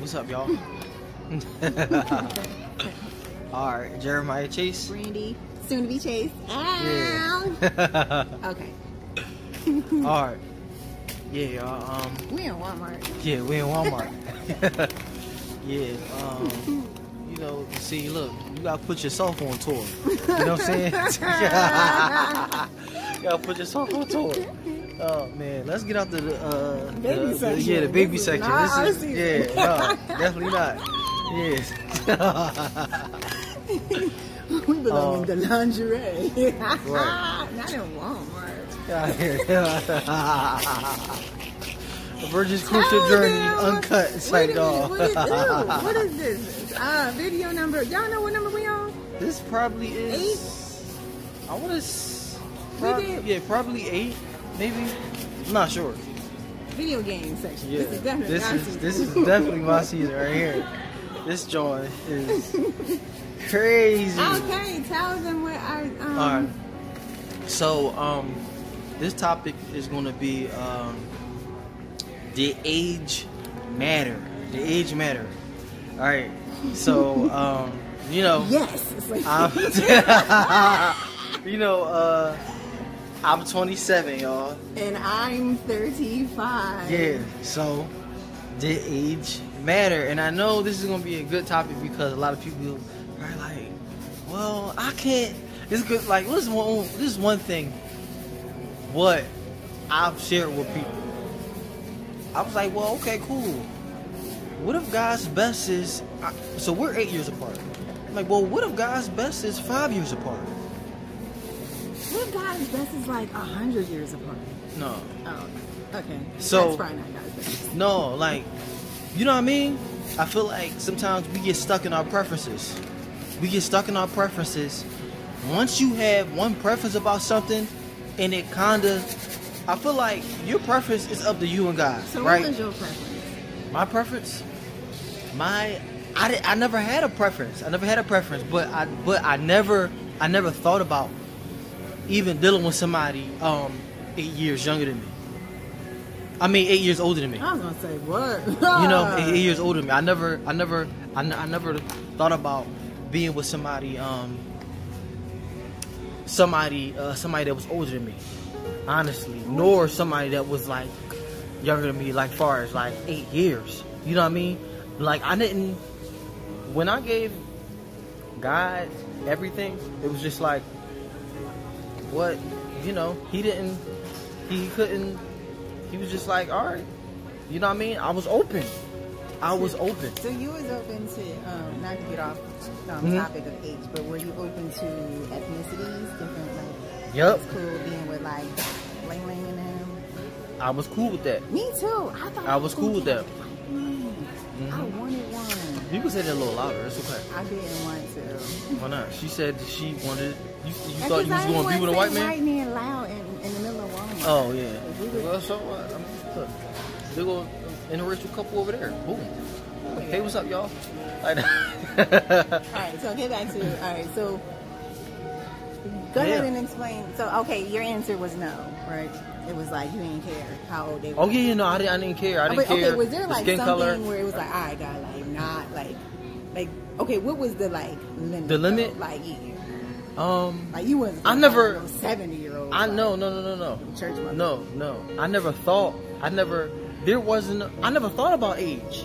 What's up, y'all? Alright, Jeremiah Chase. Brandi, soon to be Chase. Yeah. Okay. Alright. Yeah, y'all. We in Walmart. Yeah, we in Walmart. Yeah, you know, see, look, you gotta put yourself on tour. You know what I'm saying? You gotta put yourself on tour. Oh man, let's get out to the baby section. Yeah, the baby section. This is no, definitely not. Yes. We belong in the lingerie. Right. Not in Walmart. The Virgin's Crucial Journey Uncut. It's like, dog. What is this? Video number. Y'all know what number we on? This probably is 8. I want to. Yeah, probably 8. Maybe. I'm not sure. Video game section. Yeah. This is definitely my season right here. This joint is crazy. Okay, tell them what I. Alright. So this topic is going to be the age matter. The age matter. All right. So you know. Yes. It's like you know. I'm 27, y'all. And I'm 35. Yeah. So the age matter, and I know this is gonna be a good topic because a lot of people are like, "Well, I can't." It's good. Like, this is one thing. What I've shared with people. I was like, well, okay, cool. What if God's best is... So we're 8 years apart. I'm like, well, what if God's best is 5 years apart? What if God's best is like 100 years apart? No. Oh, okay. So, that's probably not God's best. No, like, you know what I mean? I feel like sometimes we get stuck in our preferences. We get stuck in our preferences. Once you have one preference about something, and it kind of... I feel like your preference is up to you and God, so right? What was your preference? My preference? I never had a preference. I never had a preference, but I never thought about even dealing with somebody 8 years younger than me. I mean, 8 years older than me. I was gonna say what? You know, 8 years older than me. I never thought about being with somebody that was older than me. Honestly, nor somebody that was like younger than me, like far as like 8 years. You know what I mean? Like, I didn't. When I gave God everything, it was just like, what? You know, he couldn't. He was just like, all right. You know what I mean? I was open. So you was open to not to get off topic of age, but were you open to ethnicities, different like? Yep. It's cool being with like Ling Ling and him. I was cool with that. Me too. I was cool with that. I wanted one. You can say that a little louder. It's okay. I didn't want to. Why not? She said that she wanted. You thought Because you was going to be with a white man? White man loud in the middle of Walmart. Oh yeah. Well, so look, they go interracial couple over there. Boom. Hey, what's up, y'all? All right. So get back to So go ahead and explain. So okay, your answer was no, right? It was like you didn't care how old they were. Oh yeah, no, I didn't care. I didn't care. Okay, was there like skin something color where it was like, I got like not like okay, what was the like limit? The limit? Though? Like like you wasn't. I never 70-year-old. No. Church mother. No. I never thought about age,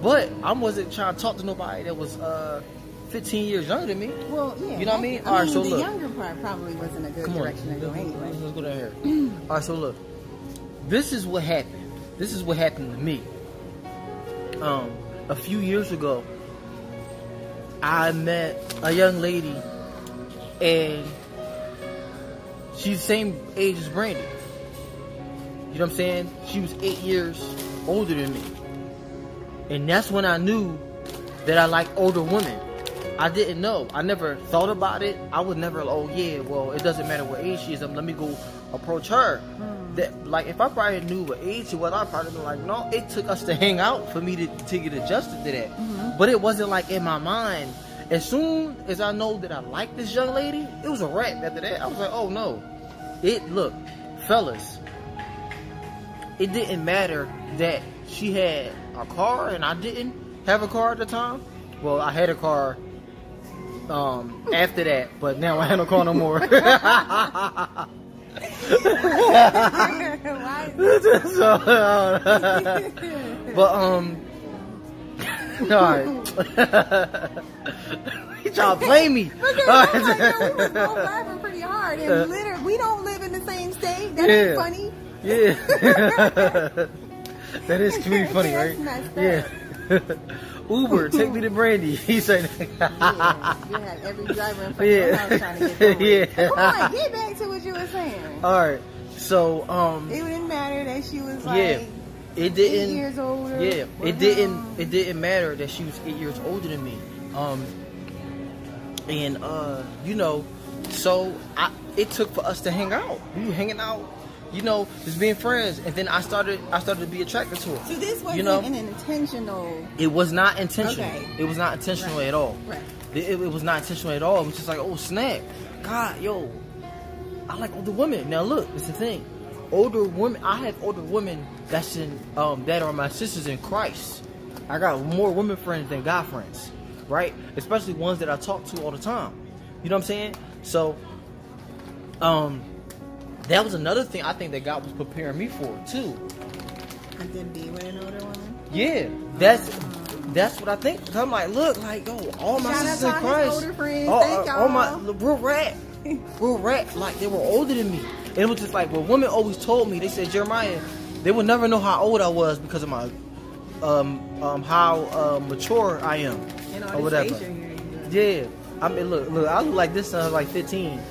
but I wasn't trying to talk to nobody that was 15 years younger than me. Well, yeah. You know what I mean? All right, so the younger part probably wasn't a good direction to go anyway. Let's go down here. All right, so look. This is what happened. This is what happened to me. A few years ago, I met a young lady, and she's the same age as Brandi. You know what I'm saying? She was 8 years older than me. And that's when I knew that I like older women. I didn't know. I never thought about it. I was never like, oh yeah, well, it doesn't matter what age she is. Let me go approach her. That, like, if I probably knew what age she was, I'd probably be like, no, it took us to hang out for me to get adjusted to that. But it wasn't like in my mind. As soon as I know that I like this young lady, it was a wrap after that. I was like, oh no. Look, fellas, it didn't matter that she had a car and I didn't. have a car at the time. Well, I had a car after that, but now I have no car no more. But alright. He trying to play me. We was both laughing pretty hard, and literally, we don't live in the same state. That ain't funny. Yeah. That is pretty funny, right? Yeah. Uber, take me to Brandi. He said. You had every driver in front of your house trying to get through. Yeah. Come on, get back to what you were saying. All right. So it didn't matter that she was like it didn't 8 years older. Yeah, it didn't matter that she was 8 years older than me. And you know, so it took for us to hang out. We were hanging out, you know, just being friends, and then I started to be attracted to her. So this wasn't an intentional. It was not intentional. Okay. It was not intentional at all. Right. It was not intentional at all. It was just like, oh snap, God, yo, I like older women. Now look, it's the thing. Older women, I have older women that are my sisters in Christ. I got more women friends than guy friends, right? Especially ones that I talk to all the time. You know what I'm saying? So, that was another thing I think that God was preparing me for too. And then be with an older woman. Yeah, that's what I think. Cause I'm like, look, like, yo, all my sisters in Christ, older friends. Thank y'all. all my real rat, like they were older than me. And it was just like, well, women always told me, they said, Jeremiah, they would never know how old I was because of my how mature I am, or whatever. Yeah, I mean, look, I look like this since I was like 15.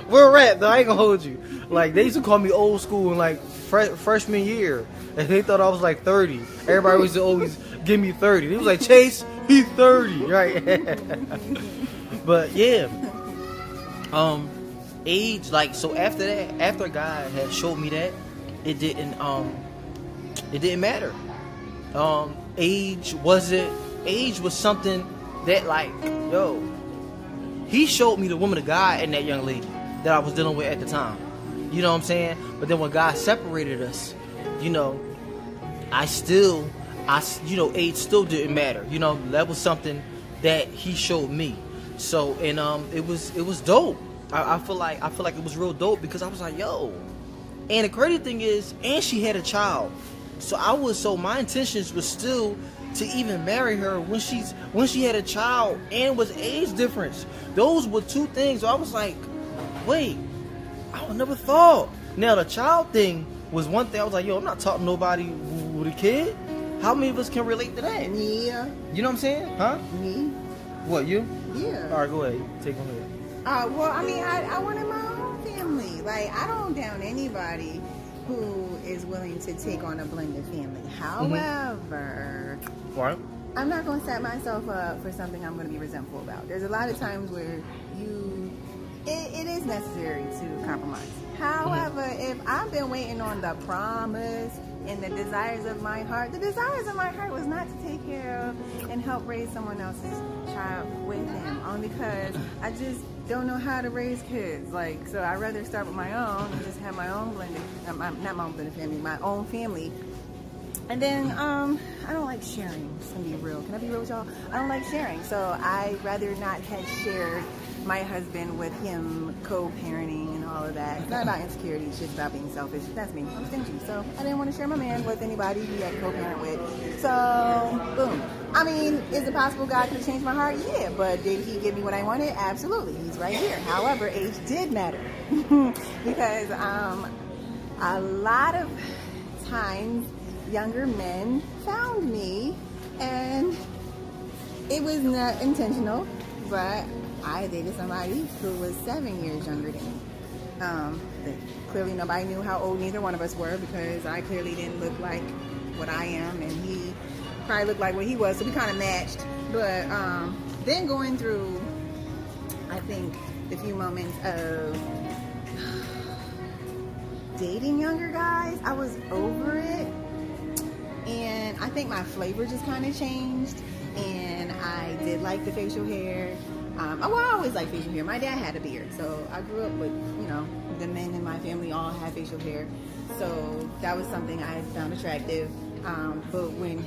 We're rat though. I ain't gonna hold you. Like they used to call me old school in like freshman year, and they thought I was like 30. Everybody used to always give me 30. They was like, Chase, he's 30, right? But yeah, age, like, so after that, after God had showed me that, it didn't matter. Age was something that, like, yo, he showed me the woman of God and that young lady that I was dealing with at the time. You know what I'm saying? But then when God separated us, you know, age still didn't matter. You know, that was something that he showed me. So, and it was dope. I feel like it was real dope because I was like, yo. And the crazy thing is, and she had a child. So my intentions was still to even marry her when she had a child and was age difference. Those were two things. So I was like, wait, I would never thought. Now the child thing was one thing. I was like, yo, I'm not talking to nobody with a kid. How many of us can relate to that? Yeah. You know what I'm saying? Huh? Me. What, you? Yeah. All right, go ahead. Take one ahead. Well, I mean, I wanted my own family. Like, I don't down anybody who is willing to take on a blended family. However, Right. I'm not going to set myself up for something I'm going to be resentful about. There's a lot of times where it is necessary to compromise. However, if I've been waiting on the promise and the desires of my heart, the desires of my heart was not to take care of and help raise someone else's child with him, only because I just don't know how to raise kids. Like, so I'd rather start with my own and just have my own blended, not my own blended family, my own family. And then, I don't like sharing. Just gonna be real. Can I be real with y'all? I don't like sharing. So I'd rather not have shared my husband with him co-parenting and all of that. It's not about insecurity. It's just about being selfish. That's me. I'm stingy. So I didn't want to share my man with anybody he had co-parent with. So, boom. I mean, is it possible God could have changed my heart? Yeah. But did he give me what I wanted? Absolutely. He's right here. However, age did matter. Because a lot of times, younger men found me, and it was not intentional, but I dated somebody who was 7 years younger than me. Clearly nobody knew how old neither one of us were, because I clearly didn't look like what I am, and he probably looked like what he was, so we kind of matched. But then going through, I think, the few moments of dating younger guys, I was over it. And I think my flavor just kind of changed, and I did like the facial hair. I always liked facial hair. My dad had a beard, so I grew up with, you know, the men in my family all had facial hair. So that was something I found attractive. But when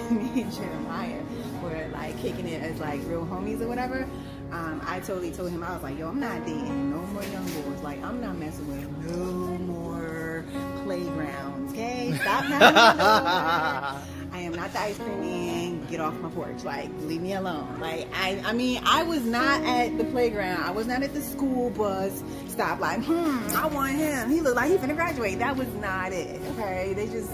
me and Jeremiah were like kicking it as like real homies or whatever, I totally told him, I was like, yo, I'm not dating no more young boys. Like, I'm not messing with no more playgrounds, okay? Stop now. I am not the ice cream man. Get off my porch. Like, leave me alone. Like, I mean, I was not at the playground. I was not at the school bus stop. Like, I want him. He looked like he's finna graduate. That was not it, okay? They just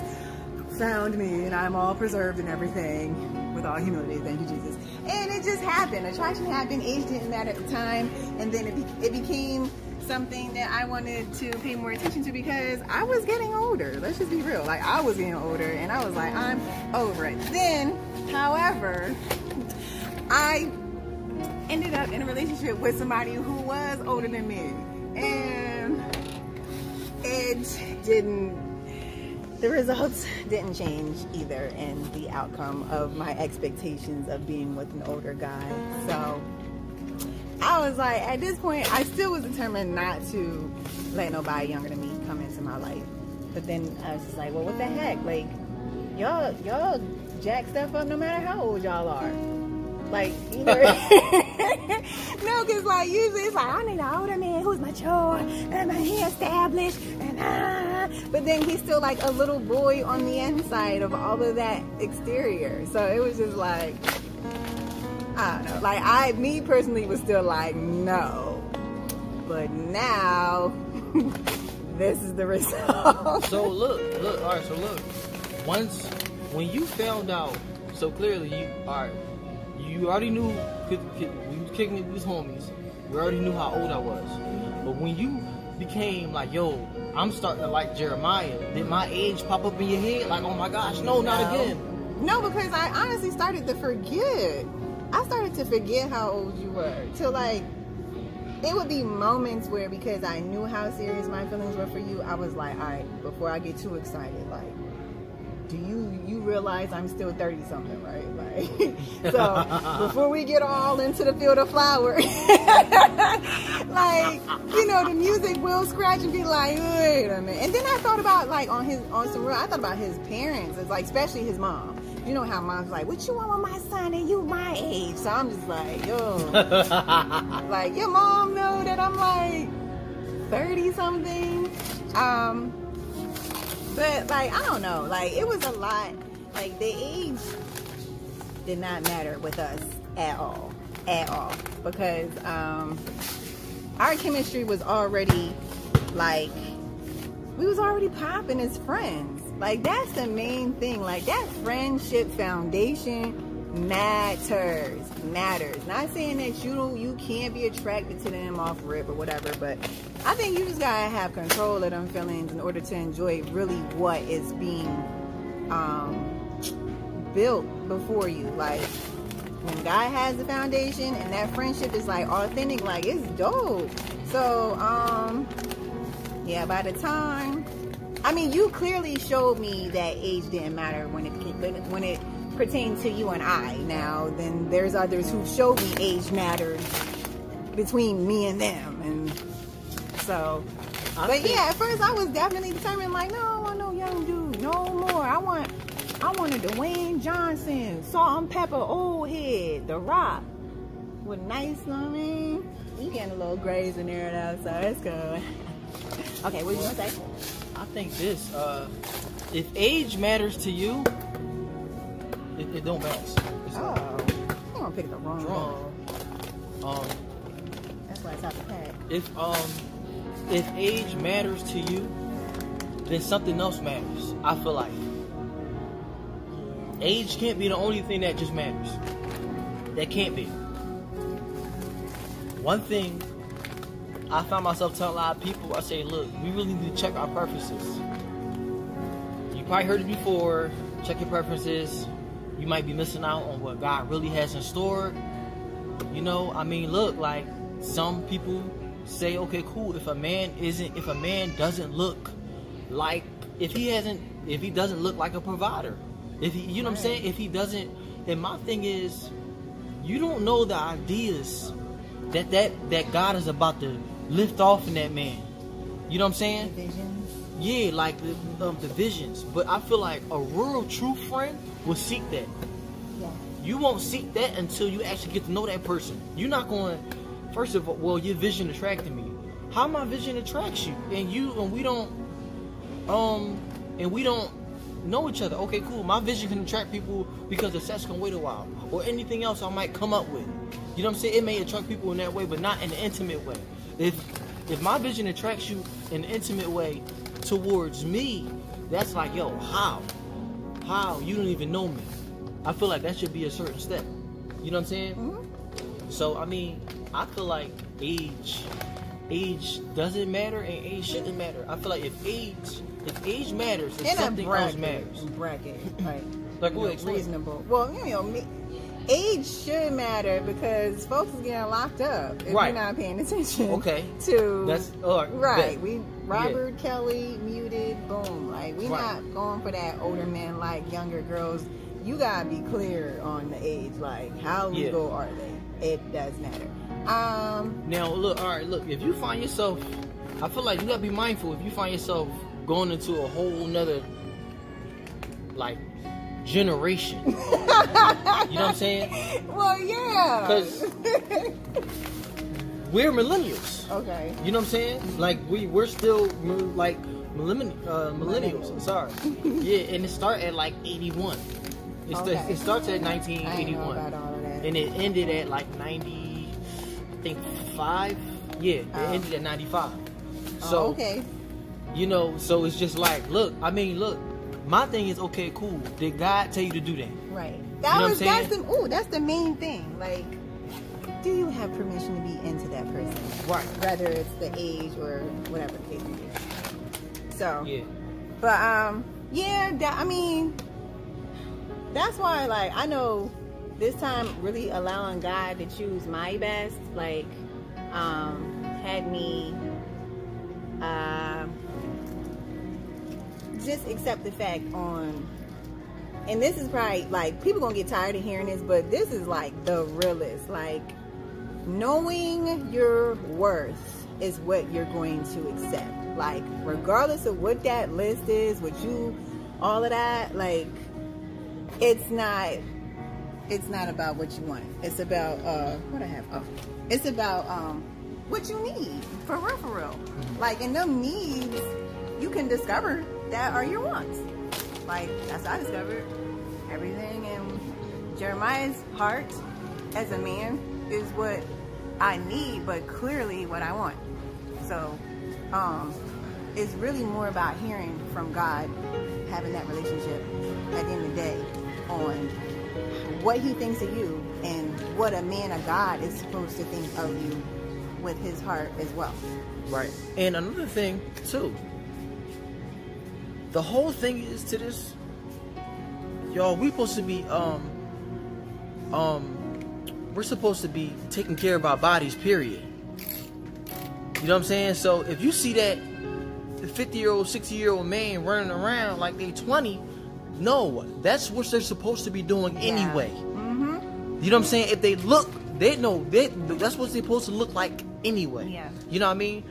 found me, and I'm all preserved and everything. With all humility, thank you, Jesus. And it just happened. Attraction happened. Age didn't matter at the time. And then it became something that I wanted to pay more attention to because I was getting older. Let's just be real. Like, I was getting older, and I was like, I'm over it. Then, however, I ended up in a relationship with somebody who was older than me. And the results didn't change either in the outcome of my expectations of being with an older guy. So I was like, at this point, I still was determined not to let nobody younger than me come into my life. But then I was just like, well, what the heck? Like, y'all jack stuff up no matter how old y'all are. Like, you know, no, because like usually it's like, I need an older man who's mature and he established, and but then he's still like a little boy on the inside of all of that exterior. So it was just like, I don't know. Like, me personally was still like, no. But now, this is the result. So look, all right, so look. When you found out, so clearly you already knew, we was kicking it with these homies, you already knew how old I was. But when you became like, yo, I'm starting to like Jeremiah, did my age pop up in your head? Like, oh my gosh, no, not again. No, because I honestly started to forget. I started to forget how old you were. Till like, it would be moments where, because I knew how serious my feelings were for you, I was like, all right, before I get too excited, like, do you realize I'm still 30 something, right? Like, so before we get all into the field of flowers, like, you know, the music will scratch and be like, wait a minute. And then I thought about, like, on some real, I thought about his parents. It's like, especially his mom. You know how mom's like, what you want with my son and you my age? So I'm just like, yo, like, your mom know that I'm like 30 something. But like, I don't know, like, it was a lot. Like, the age did not matter with us at all, because our chemistry was already like, we was already popping as friends. Like, that's the main thing. Like, that friendship foundation matters. Not saying that you can't be attracted to them off rip or whatever, but I think you just gotta have control of them feelings in order to enjoy really what is being built before you. Like, when God has the foundation and that friendship is like authentic, like, it's dope. So yeah, by the time, I mean, you clearly showed me that age didn't matter when it pertained to you and I. Now, then there's others who showed me age mattered between me and them, and so. But yeah, at first I was definitely determined, like, no, I don't want no young dude, no more. I want a Dwayne Johnson, salt and pepper, old head, The Rock, with nice, you know what I mean? You getting a little grays in there though, so it's good. Okay, what you gonna say? I think this, if age matters to you, it don't matter. Oh, you gonna pick the wrong one. That's why it's out the pack. If age matters to you, then something else matters. I feel like age can't be the only thing that just matters. That can't be. One thing I found myself telling a lot of people, I say, look, we really need to check our preferences. You probably heard it before. Check your preferences. You might be missing out on what God really has in store. You know, I mean, look, like, some people say, okay, cool, if a man doesn't look like, if he doesn't look like a provider, if he, you know what I'm saying, if he doesn't, and my thing is, you don't know the ideas that God is about to lift off in that man. You know what I'm saying? Visions. Yeah, like the visions. But I feel like a real true friend will seek that. Yeah. You won't seek that until you actually get to know that person. You're not going, first of all, well, your vision attracted me. How my vision attracts you? And we don't know each other. Okay, cool. My vision can attract people because the sex can wait a while. Or anything else I might come up with. You know what I'm saying? It may attract people in that way, but not in an intimate way. If my vision attracts you in an intimate way towards me, that's like, yo, how? You don't even know me. I feel like that should be a certain step. You know what I'm saying? Mm-hmm. So, I mean, I feel like age doesn't matter and age shouldn't matter. I feel like if age matters, if something else matters. Bracket, right? Like what? Reasonable. Well, age should matter because folks is getting locked up if you're not paying attention. Okay. That's right. Bet. Robert Kelly muted. Boom. Like we not going for that older men like younger girls. You gotta be clear on the age. Like how legal are they? It does matter. Now look. All right. Look. If you find yourself, I feel like you gotta be mindful. If you find yourself going into a whole nother like generation. You know what I'm saying? Well, yeah. Because we're millennials. Okay. You know what I'm saying? Like we're still like millennials. I'm sorry. Yeah, and it started at like 81. It starts at 1981. I know about all of that. And it ended at like 90, I think 5. Yeah, it ended at 95. So okay. You know, so it's just like, look, my thing is, okay, cool. Did God tell you to do that? Right. That's the main thing. Like, do you have permission to be into that person? Right. Whether it's the age or whatever the case may be. So. Yeah. But that's why, like, I know this time really allowing God to choose my best, like, had me just accept the fact and this is probably like people gonna get tired of hearing this, but this is like the realest. Like, knowing your worth is what you're going to accept. Like, regardless of what that list is, all of that, like, it's not about what you want. It's about it's about what you need for real. Mm-hmm. Like, in them needs, you can discover that are your wants. Like, that's what I discovered. Everything in Jeremiah's heart as a man is what I need, but clearly what I want. So, it's really more about hearing from God, having that relationship at the end of the day on what he thinks of you and what a man of God is supposed to think of you with his heart as well. Right. And another thing too, the whole thing is to this, y'all, we supposed to be we're supposed to be taking care of our bodies, period. You know what I'm saying? So if you see that 50-year-old, 60-year-old man running around like they 20, no, that's what they're supposed to be doing anyway. Mm-hmm. You know what I'm saying? If they look, they know that's what they're supposed to look like anyway. Yeah. You know what I mean?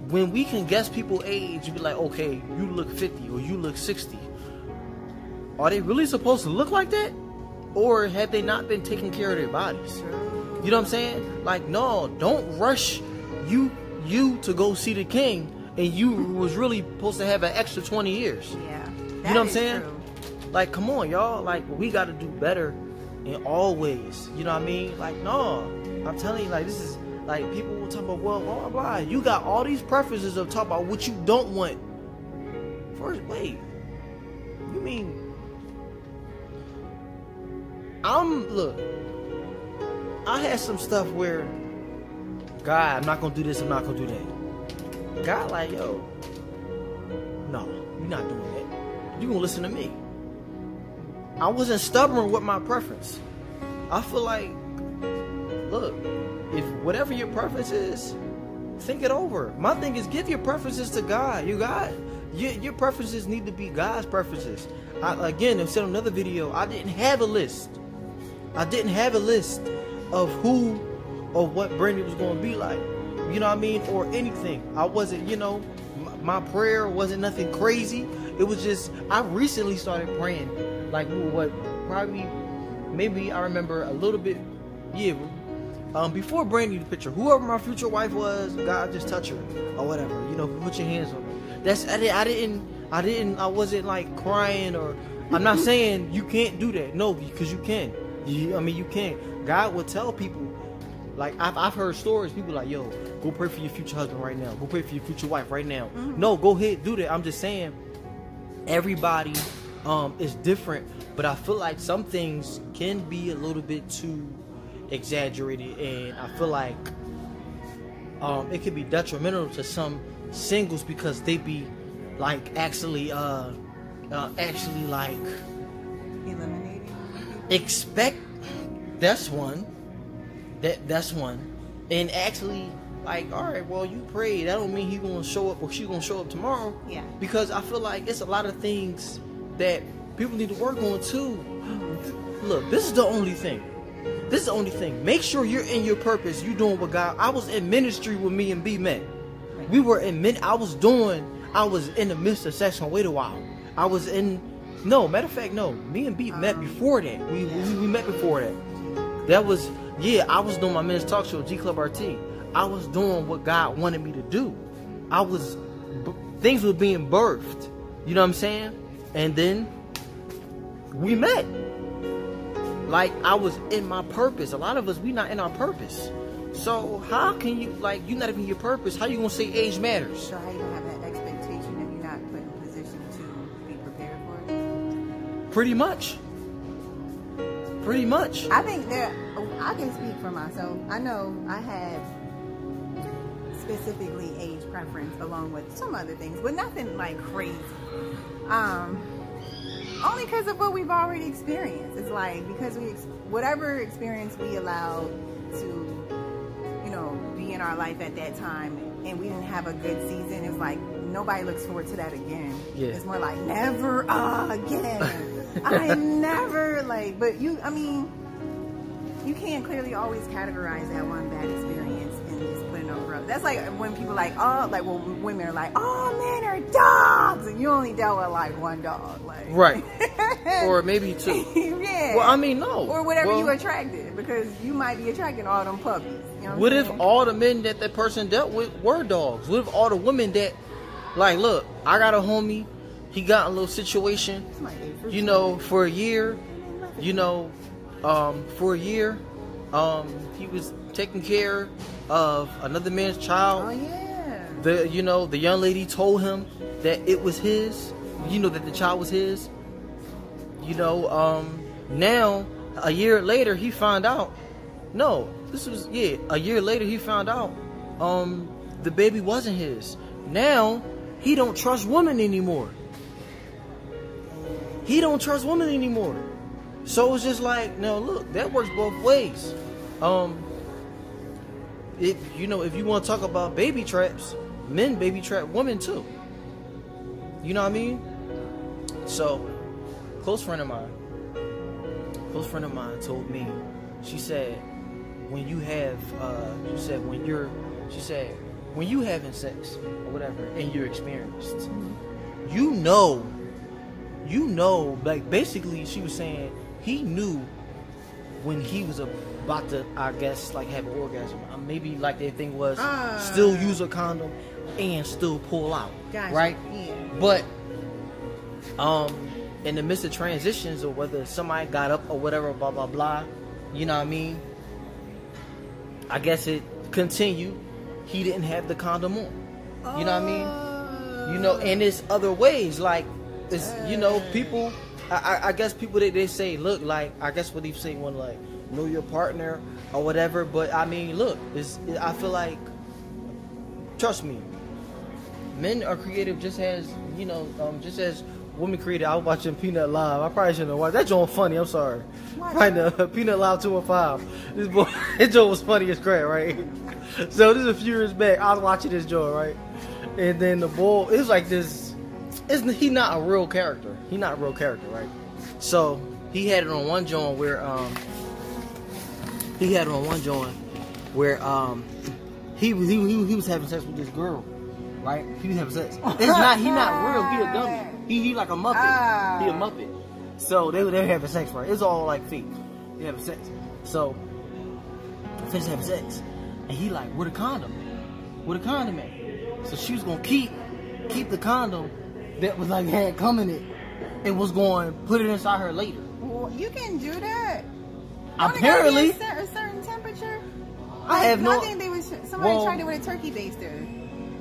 When we can guess people's age, you be like, okay, you look 50 or you look 60. Are they really supposed to look like that? Or have they not been taking care of their bodies? You know what I'm saying? Like, no, don't rush you to go see the king and you was really supposed to have an extra 20 years. Yeah. You know what I'm saying? True. Like, come on, y'all. Like, we got to do better in all ways. You know what I mean? Like, no, I'm telling you, like, this is, like, people will talk about, well, blah, blah, blah. You got all these preferences of talking about what you don't want. First, wait. You mean... look, I had some stuff where, God, I'm not going to do this, I'm not going to do that. God, like, yo, no, you're not doing that. You're going to listen to me. I wasn't stubborn with my preference. I feel like, look, if whatever your preference is, think it over. My thing is, give your preferences to God. Your preferences need to be God's preferences. Again, I said in another video, I didn't have a list. I didn't have a list of who or what Brandi was going to be like. You know what I mean? Or anything. I wasn't, my prayer wasn't nothing crazy. It was just, I recently started praying. Like, what, probably, maybe I remember a little bit, yeah, before Brandi the picture, whoever my future wife was, God just touch her, or whatever, you know, put your hands on her. That's, I wasn't like crying, or, I'm not saying you can't do that, no, because you can. I mean, you can. God will tell people, like, I've heard stories, people like, yo, go pray for your future husband right now, go pray for your future wife right now. No, go ahead, do that. I'm just saying, everybody is different, but I feel like some things can be a little bit too exaggerated, and I feel like it could be detrimental to some singles because they be like actually like Eliminating. expect that's one, and actually like, all right, well, you prayed, that don't mean he gonna show up or she gonna show up tomorrow. Yeah. Because I feel like it's a lot of things that people need to work on too. Look, this is the only thing. Make sure you're in your purpose. You doing what God. I was in ministry when me and B met. We were in I was in the midst of sex. Wait a while. Matter of fact, no. Me and B met before that. We met before that. That was, yeah, I was doing my men's talk show, G Club RT. I was doing what God wanted me to do. Things were being birthed. You know what I'm saying? And then we met. Like, I was in my purpose. A lot of us, we not in our purpose. So how can you, like, you're not even your purpose? How you gonna say age matters? So how you gonna have that expectation if you're not put in a position to be prepared for it? Pretty much. I think I can speak for myself. I know I have specifically age preference along with some other things, but nothing like crazy. Only because of what we've already experienced. It's like, because whatever experience we allowed to, you know, be in our life at that time, and we didn't have a good season, it's like nobody looks forward to that again. Yeah. It's more like never again. I never, like, but I mean, you can't clearly always categorize that one bad experience and just put it over others. That's like when people like, oh, like, well, women are like, oh, men are dogs, and you only dealt with like one dog, like, right, or maybe two. Yeah. Well, I mean, no, or whatever you attracted, because you might be attracting all them puppies. You know what if all the men that person dealt with were dogs? What if all the women that, like, look, I got a homie, he got a little situation, you know, for a year, you know, he was taking care of another man's child. Oh yeah. The young lady told him that it was his, you know, that the child was his. You know, now a year later he found out. No, a year later he found out the baby wasn't his. Now he don't trust women anymore. So it's just like, no, look, that works both ways. If you want to talk about baby traps, men baby trap women too. You know what I mean? So, close friend of mine told me, she said, when you have, when you having sex or whatever, and you're experienced, you know, like, basically she was saying, he knew when he was about to, I guess, like, have an orgasm. Maybe like their thing was still use a condom and still pull out. Gotcha. Right? Yeah. But in the midst of transitions, or whether somebody got up or whatever, blah blah blah, you know what I mean? I guess it continued. He didn't have the condom on. You know what I mean? You know, and it's other ways, like, it's, you know, people, I guess people, they say, look, like, I guess what they say, one, like, know your partner or whatever. But I mean, look, I feel like, trust me, men are creative just as, you know, just as women creative. I was watching Peanut Live. I probably shouldn't have watched that joint. Funny, I'm sorry. Peanut Live 215. This boy, this joint was funny as crap, right? So this is a few years back. I was watching this joint, right? And then the boy, it's like this. He not a real character. He not a real character, right? So he had it on one joint where he was having sex with this girl, right? He was having sex. It's not. He not real. He a dummy. He like a Muppet. He a Muppet. So they having sex, right? It's all like fake. They having sex. So I finished having sex, and he like, where the condom? Where the condom at? So she was gonna keep the condom that was like had cum in it, and was going to put it inside her later. Well, you can do that. Apparently, a certain temperature. I have no. I think somebody tried it with a turkey baster.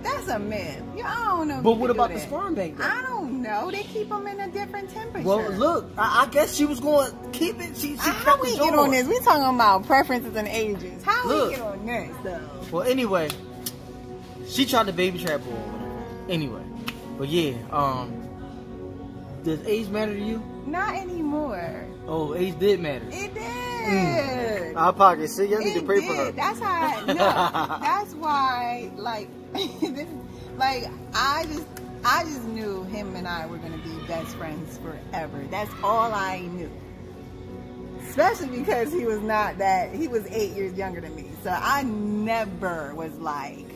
That's a myth. I don't know. But what about the sperm bank? I don't know. They keep them in a different temperature. Well, look, I guess she was going to keep it. She how we get on this? We talking about preferences and ages. How we get on this though? Well, anyway, she tried the baby trap or whatever. Anyway, but yeah, does age matter to you? Not anymore. Oh, age did matter. It did. Our pocket. See, y'all need to pray for her. That's how. No, that's why. Like, I just knew him and I were gonna be best friends forever. That's all I knew. Especially because he was not that. He was 8 years younger than me, so I never was like,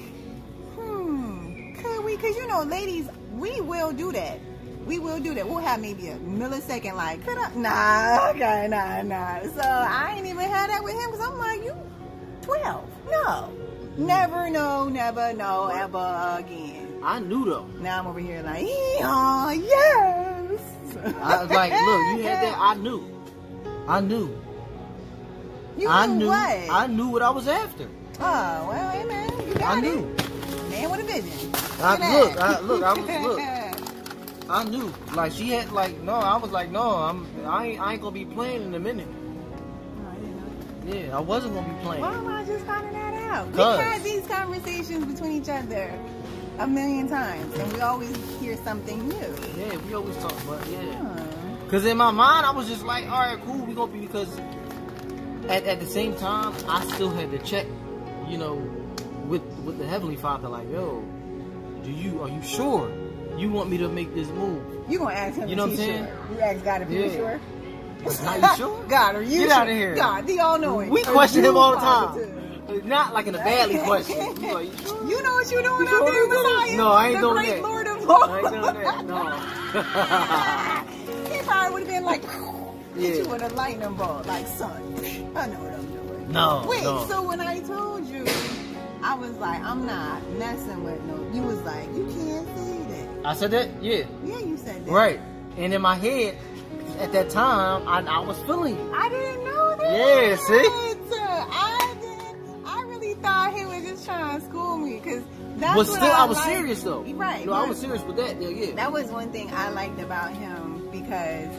could we? Because ladies, we will do that. We will do that. We'll have maybe a millisecond like, could I? Nah, okay, nah. So I ain't even had that with him because I'm like, you 12. No. Never, no, never, no, ever again. I knew though. Now I'm over here like, yes. I was like, look, you had that. I knew. You knew what? I knew what I was after. Oh, well, hey man, you got I knew. Man with a vision. I knew. Like she had like no. I was like no. I ain't gonna be playing in a minute. No, I didn't know that. Yeah, I wasn't gonna be playing. Why am I just finding that out? We've had these conversations between each other a million times, and we always hear something new. Yeah, we always talk, but yeah. Because in my mind, I was just like, all right, cool, we gonna be because at the same time, I still had to check, with the Heavenly Father, like, yo, are you sure you want me to make this move? You gonna ask him? You know what I'm saying? Sure? You ask God if you're sure. Are you sure? God, are you Get sure? out of here. God, the all-knowing. We question him all the time. Not like in a badly question. You know, you know what you're doing out there, Messiah? No, I ain't doing that. The great Lord of Lords. I ain't doing that. No. He probably would have been like, hit you with a lightning bolt, like, son, I know what I'm doing. No. Wait, so when I told you, I was like, I'm not messing with no. You was like, you can't say that. I said that? Yeah. Yeah, you said that. Right. And in my head, at that time, I was feeling you. I didn't know that. Yeah, see? I really thought he was just trying to school me because that's what still, I was serious though. Right. No, I was serious with that. Yeah. That was one thing I liked about him because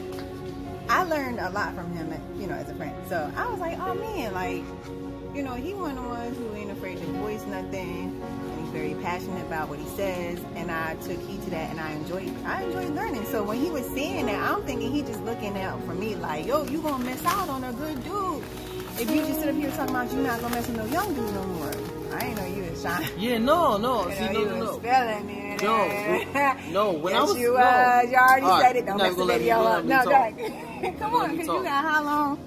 I learned a lot from him, as a friend. So I was like, oh man, like, he one of the ones who ain't afraid to voice nothing, and he's very passionate about what he says, and I took heed to that, and I enjoyed learning. So when he was saying that, I'm thinking he just looking out for me, like, yo, you gonna miss out on a good dude if you just sit up here talking about you not gonna mess with no young dude no more. I ain't know you was shy. Yeah, no. You was feeling it. No. When I was, you already said it. Don't mess the video up. No, come on, because you got how long?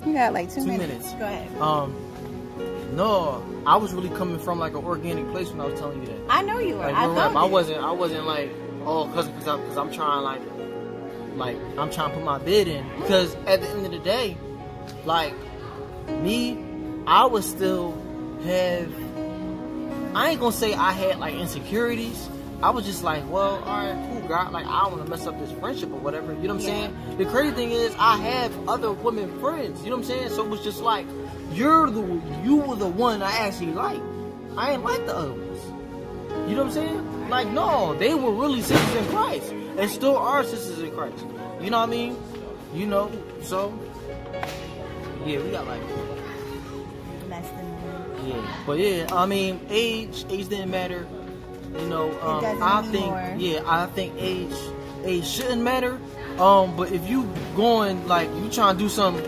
You got like 2 minutes. Go ahead. No, I was really coming from like an organic place when I was telling you that. I know you were. Like, I wasn't like, oh, cause I'm trying like I'm trying to put my bid in, because at the end of the day, like me, I would still have. I ain't gonna say I had like insecurities. I was just like, well, all right, cool, God. Like, I don't want to mess up this friendship or whatever. You know what I'm saying? The crazy thing is, I have other women friends. You know what I'm saying? So it was just like, you were the one I actually liked. I ain't like the other ones. You know what I'm saying? Like, no, they were really sisters in Christ, and still are sisters in Christ. You know what I mean? So yeah, we got like less than one. Yeah, but yeah, I mean, age didn't matter. I think age shouldn't matter. But if you going like you trying to do something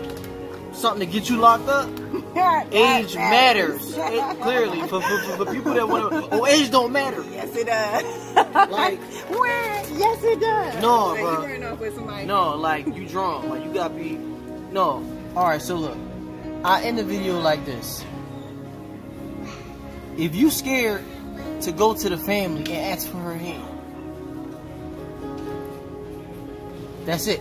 to get you locked up, age matters. Clearly, for people that want to, age don't matter. Yes, it does. Like where? Yes, it does. No, like, bro. You ran off with somebody. No, like you drunk. Like you gotta be. No. All right. So look, I end the video like this. If you scared to go to the family and ask for her hand. That's it.